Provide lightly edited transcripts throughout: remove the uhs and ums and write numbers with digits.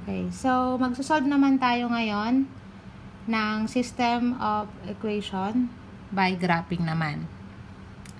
Okay, so magsosolve naman tayo ngayon ng system of equation by graphing naman.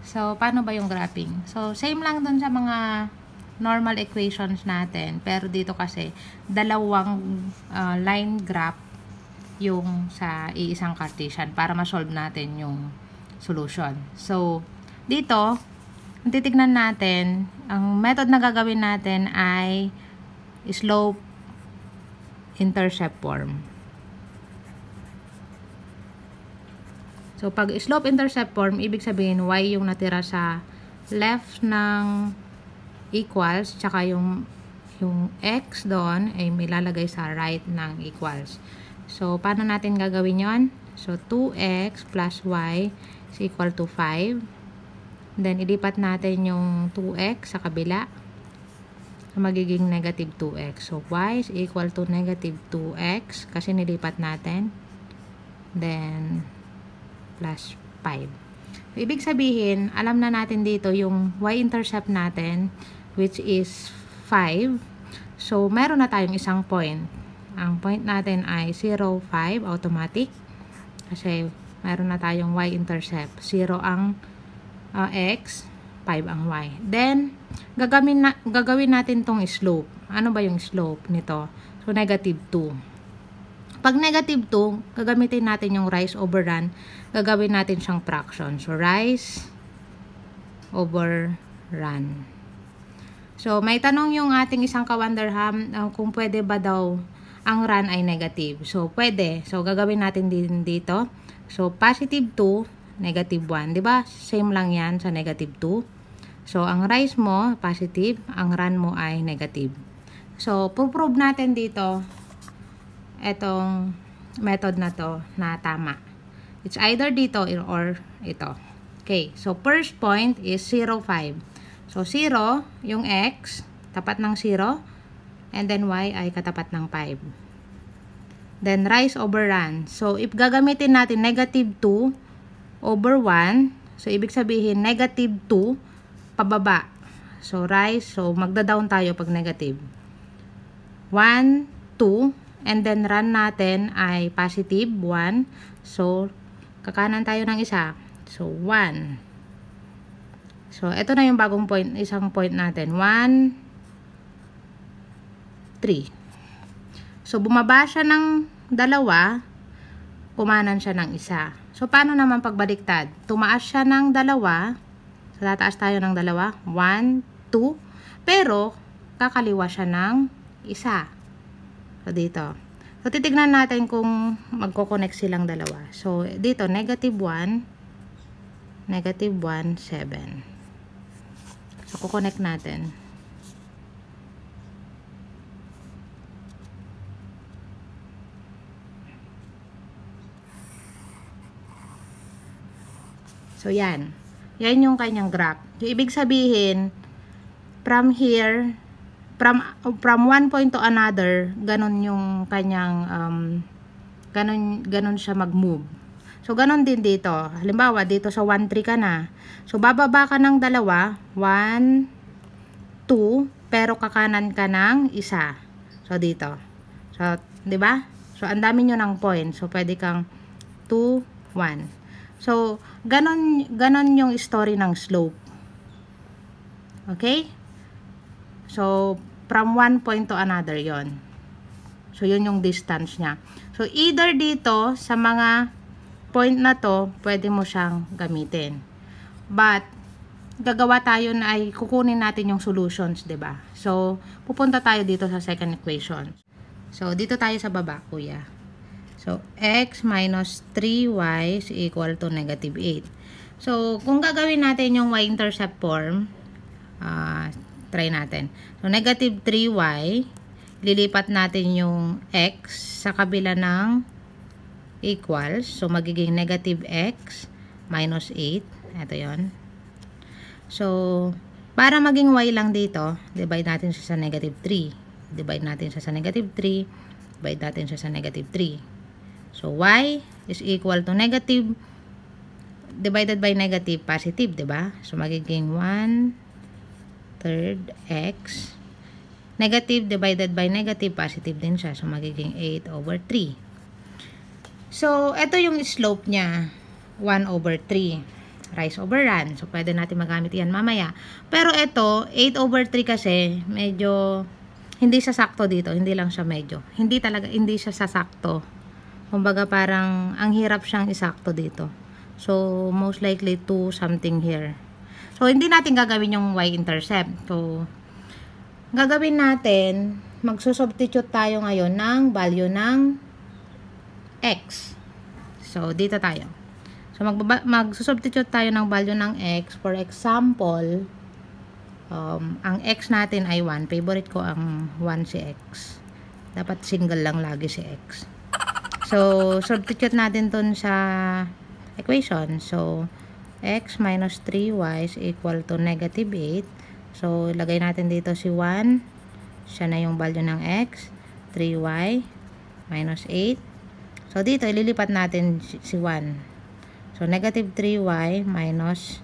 So, paano ba yung graphing? So, same lang dun sa mga normal equations natin. Pero dito kasi, dalawang line graph yung sa iisang Cartesian para ma-solve natin yung solution. So, dito, titignan natin, ang method na gagawin natin ay slope intercept form. So, pag slope intercept form, ibig sabihin y yung natira sa left ng equals, tsaka yung x doon ay may lalagay sa right ng equals. So, paano natin gagawin yon? So, 2x plus y is equal to 5. Then, ilipat natin yung 2x sa kabila. Magiging negative 2x. So, y is equal to negative 2x kasi nilipat natin. Then, plus 5. So, ibig sabihin, alam na natin dito yung y-intercept natin, which is 5. So, meron na tayong isang point. Ang point natin ay 0, 5, automatic. Kasi, meron na tayong y-intercept. 0 ang x, 5 ang y. Then, gagawin natin tong slope. Ano ba yung slope nito? So, negative 2. Pag negative 2, gagamitin natin yung rise over run. Gagawin natin siyang fraction. So, rise over run. So, may tanong yung ating isang kawanderham kung pwede ba daw ang run ay negative. So, pwede. So, gagawin natin din dito. So, positive 2, negative 1. Diba? Same lang yan sa negative 2. So, ang rise mo, positive. Ang run mo ay negative. So, prove natin dito etong method na to na tama. It's either dito or ito. Okay. So, first point is 0, 5. So, 0, yung x, tapat ng 0. And then, y ay katapat ng 5. Then, rise over run. So, if gagamitin natin negative 2 over 1, so, ibig sabihin, negative 2, pababa. So, rise. So, magda-down tayo pag negative. 1, 2, and then run natin ay positive 1. So, kakanan tayo ng isa. So, 1. So, ito na yung bagong point, isang point natin. 1, 3. So, bumaba siya ng 2, kumanan siya ng isa. So, paano naman pagbaliktad? Tumaas siya ng 2. So, tataas tayo ng 2. 1, 2. Pero, kakaliwa siya ng isa. So, dito. So, titignan natin kung magkoconnect silang dalawa. So, dito, negative 1, 7. So, kukonect natin. So, yan. Yan yung kanyang graph. So, ibig sabihin, from here, from one point to another, ganun yung kanyang, ganun siya mag-move. So, ganun din dito. Halimbawa, dito sa 1, 3 ka na. So, bababa ka ng 2, 1, 2, pero kakanan ka ng isa. So, dito. So, di ba? So, ang dami nyo ng point. So, pwede kang 2, 1. So, ganon yung story ng slope. Okay? So, from one point to another yon. So, yun yung distance niya. So, either dito, sa mga point na to, pwede mo siyang gamitin. But, gagawa tayo na ay kukunin natin yung solutions, diba? So, pupunta tayo dito sa second equation. So, dito tayo sa baba, kuya. So, x minus 3y is equal to negative 8. So, kung gagawin natin yung y-intercept form, try natin. So, negative 3y, lilipat natin yung x sa kabila ng equals. So, magiging negative x minus 8. Ito yon. So, para maging y lang dito, divide natin siya sa negative 3. Divide natin siya sa negative 3. Divide natin siya sa negative 3. So, y is equal to negative divided by negative, positive, diba? So, magiging 1/3 x Negative divided by negative, positive din siya. So, magiging 8 over 3. So, ito yung slope niya. 1 over 3. Rise over run. So, pwede natin magamit yan mamaya. Pero ito, 8 over 3 kasi, medyo, hindi siya sakto dito. Hindi lang siya medyo. Hindi siya sasakto. Kumbaga parang, ang hirap siyang isakto dito. So, most likely 2 something here. So, hindi natin gagawin yung y-intercept. So, gagawin natin, magsusubstitute tayo ngayon ng value ng x. So, dito tayo. So, magsusubstitute tayo ng value ng x. For example, ang x natin ay 1. Favorite ko ang 1 si x. Dapat single lang lagi si x. So, substitute natin dun sa equation. So, x minus 3y is equal to negative 8. So, ilagay natin dito si 1. Siya na yung value ng x. 3y minus 8. So, dito, ililipat natin si 1. So, negative 3y minus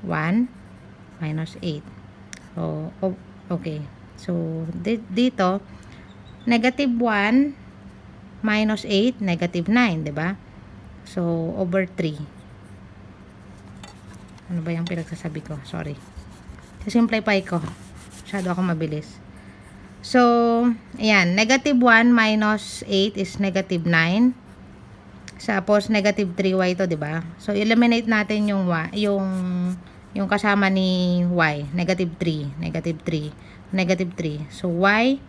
1 minus 8. So, okay. So, dito, negative 1 minus 8, negative 9, diba? So, over 3. Ano ba yung pinagsasabi ko? Sorry. Simplify ko. Masyado ako mabilis. So, ayan. Negative 1 minus 8 is negative 9. Tapos, negative 3y ito, diba? So, eliminate natin yung kasama ni y. Negative 3. Negative 3. Negative 3. So, y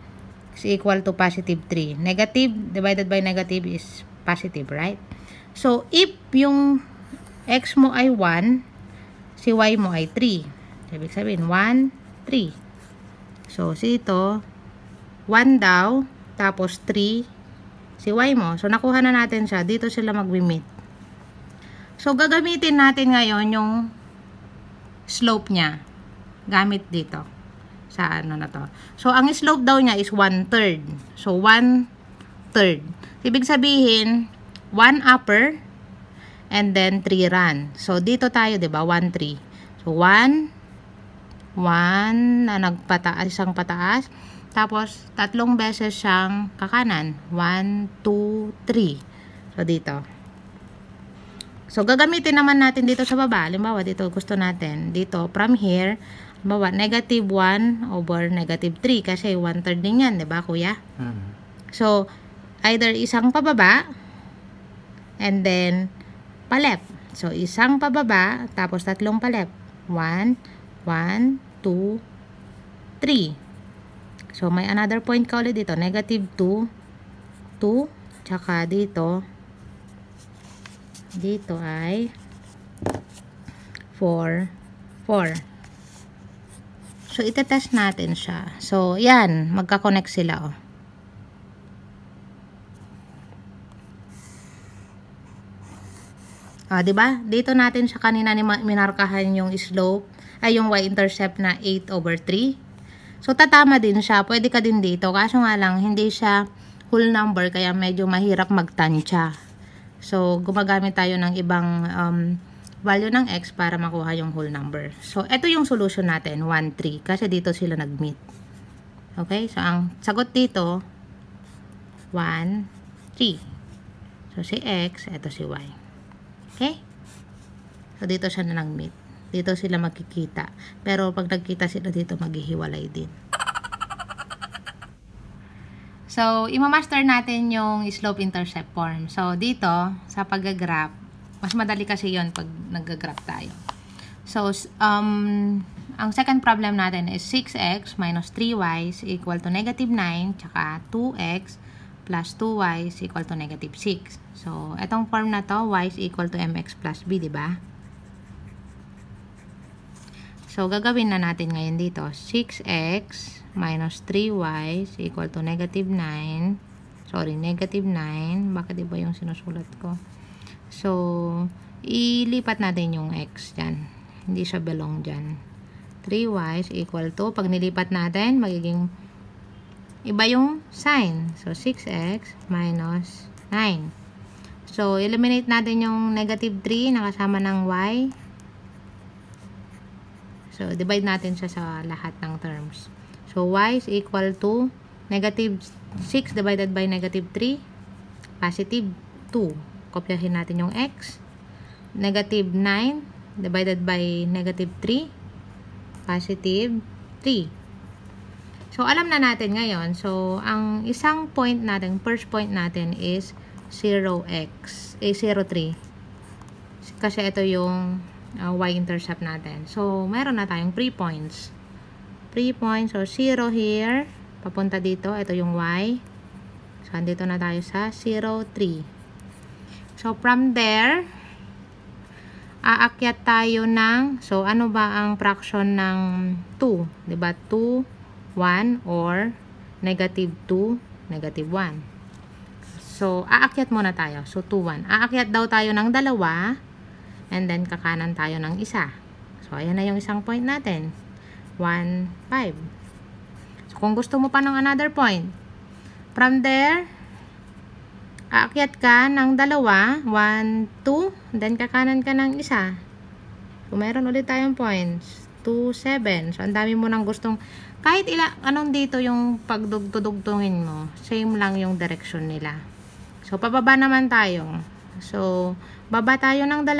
is equal to positive 3. Negative divided by negative is positive, right? So, if yung x mo ay 1, si y mo ay 3. Ibig sabihin, 1, 3. So, dito, 1 daw, tapos 3, si y mo. So, nakuha na natin siya. Dito sila mag-meet. So, gagamitin natin ngayon yung slope niya. Gamit dito. Sa ano na to. So, ang slope daw niya is 1/3. So, 1/3. Ibig sabihin, 1 upper, and then 3 run. So, dito tayo, diba? 1, 3. So, 1 na isang pataas. Tapos, 3 beses siyang kakanan. 1, 2, 3. So, dito. So, gagamitin naman natin dito sa baba. Halimbawa, dito gusto natin. Dito, from here, halimbawa, negative 1 over negative 3. Kasi 1/3 din yan, diba, kuya? So, either isang pababa, and then, pa-left. So, isang pababa, tapos 3 pa-left. 1, 1, 2, 3. So, may another point ka ulit dito. Negative 2, 2, tsaka dito ay 4, 4. So, itetest natin siya. So, yan. Magka-connect sila, oh. Diba? Dito natin siya kanina minarkahan yung slope, ay yung y-intercept na 8 over 3. So, tatama din siya. Pwede ka din dito. Kaso nga lang, hindi siya whole number, kaya medyo mahirap magtansya. So, gumagamit tayo ng ibang value ng x para makuha yung whole number. So, ito yung solution natin, 1, 3. Kasi dito sila nag-meet. Okay? So, ang sagot dito, 1, 3. So, si x, ito si y. Okay? So, dito siya na nag-meet. Dito sila magkikita. Pero, pag nagkita sila dito, maghihiwalay din. So, imamaster natin yung slope-intercept form. So, dito, sa pag-graph, mas madali kasi yon pag nag-graph tayo. So, ang second problem natin is 6x minus 3y is equal to negative 9, tsaka 2x plus 2y is equal to negative 6. So, etong form na to, y is equal to mx plus b, diba? So, gagawin na natin ngayon dito. 6x minus 3y is equal to negative 9. Sorry, negative 9. Bakit iba yung sinusulat ko? So, ilipat natin yung x dyan. Hindi siya belong dyan. 3y is equal to, pag nilipat natin, magiging iba yung sign. So, 6x minus 9. So, eliminate natin yung negative 3 na kasama ng y. So, divide natin siya sa lahat ng terms. So, y is equal to negative 6 divided by negative 3, positive 2. Kopyahin natin yung x. Negative 9 divided by negative 3, positive 3. So, alam na natin ngayon. So, ang isang point natin, first point natin is 0x, 0,3. Kasi ito yung y-intercept natin. So, meron na tayong 3 points. 3 points. So, 0 here. Papunta dito. Ito yung y. So, andito na tayo sa 0, 3. So, from there, aakyat tayo ng, so, ano ba ang fraction ng 2? Diba? 2, 1, or negative 2, negative 1. So, aakyat muna tayo. So, 2, 1. Aakyat daw tayo ng 2, and then kakanan tayo ng 1. So, ayan na yung isang point natin. 1, 5. So, kung gusto mo pa ng another point, from there, aakyat ka ng 2, 1, 2, then kakanan ka ng 1. So, meron ulit tayong points. 2, 7. So, ang dami mo nang gustong, kahit anong dito yung pagdugtudugtungin mo, same lang yung direction nila. So, pababa naman tayo. So, baba tayo ng 2,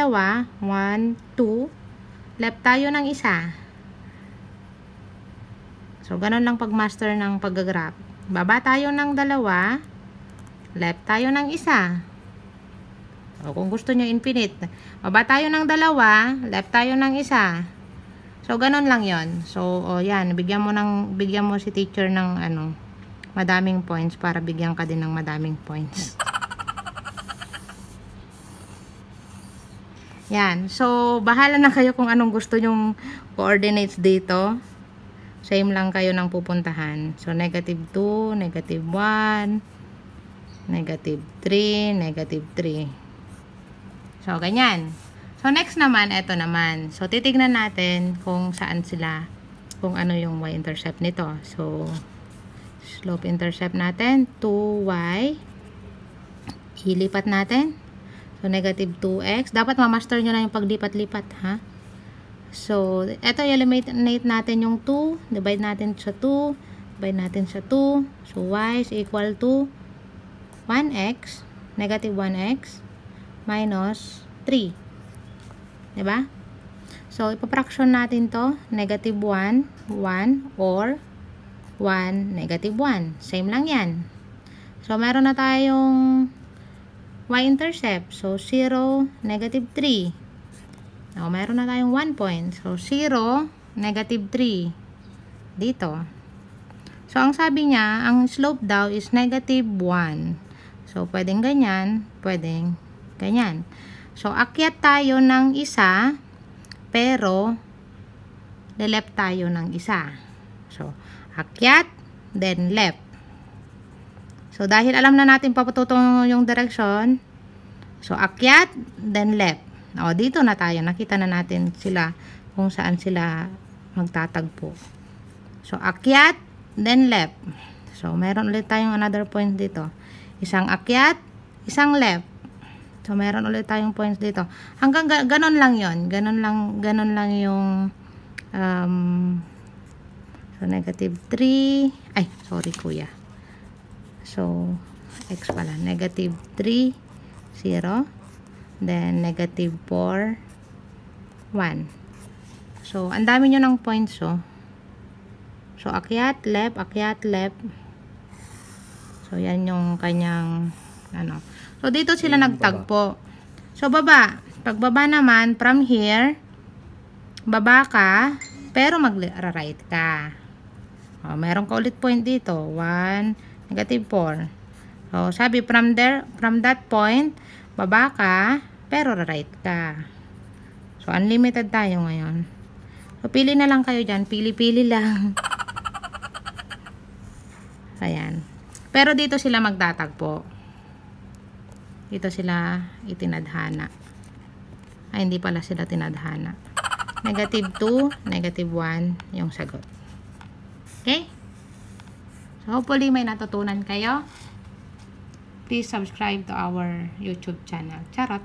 1, 2, left tayo ng 1. So, ganun lang pag-master ng pag-graph. Baba tayo ng 2, left tayo ng 1. O, kung gusto nyo infinite. Baba tayo ng 2, left tayo ng 1. So, ganun lang yon. So, yan. Bigyan mo si teacher ng, madaming points para bigyan ka din ng madaming points. Yan. So, bahala na kayo kung anong gusto nyong coordinates dito. Same lang kayo ng pupuntahan. So, negative 2, negative 1, negative 3, negative 3. So, ganyan. So, next naman, eto naman. So, titignan natin kung saan sila, kung ano yung y-intercept nito. So, slope-intercept natin, 2y. Ilipat natin. So, negative 2x. Dapat ma-master nyo na yung paglipat-lipat, ha? So, eto, eliminate natin yung 2. Divide natin sa 2. Divide natin sa 2. So, y is equal to 1x, negative 1x, minus 3. Diba? So, ipapraction natin to, negative 1, 1, or 1, negative 1. Same lang yan. So, meron na tayong y-intercept. So, 0, negative 3. Now, meron na tayong 1 point. So, 0, negative 3. Dito. So, ang sabi niya, ang slope daw is negative 1. So, pwedeng ganyan, pwedeng ganyan. So, akyat tayo ng 1, pero left tayo ng 1. So, akyat, then left. So, dahil alam na natin papatutong yung direction, so, akyat, then left. O, dito na tayo. Nakita na natin sila kung saan sila magtatagpo. So, akyat, then left. So, meron ulit tayong another point dito. Isang akyat, isang left. So, meron ulit tayong points dito. Hanggang ganon lang yon. Ganon lang yung so, negative 3. Ay, sorry kuya. So, x pala. Negative 3, 0. Then, negative 4, 1. So, ang dami nyo ng points, oh. So, akyat, left, akyat, left. So, yan yung kanyang, So, dito sila nagtagpo. So, baba. Pagbaba naman, from here, baba ka, pero mag-right ka. O, meron ka ulit point dito. 1, negative 4. So, sabi, from that point, baba ka, pero right ka. So, unlimited tayo ngayon. So, pili na lang kayo dyan. Pili-pili lang. Ayan. Pero dito sila magtatagpo. Dito sila itinadhana. Ay, hindi pala sila tinadhana. Negative 2, negative 1 yung sagot. Okay? So, hopefully may natutunan kayo. Please subscribe to our YouTube channel. Charot!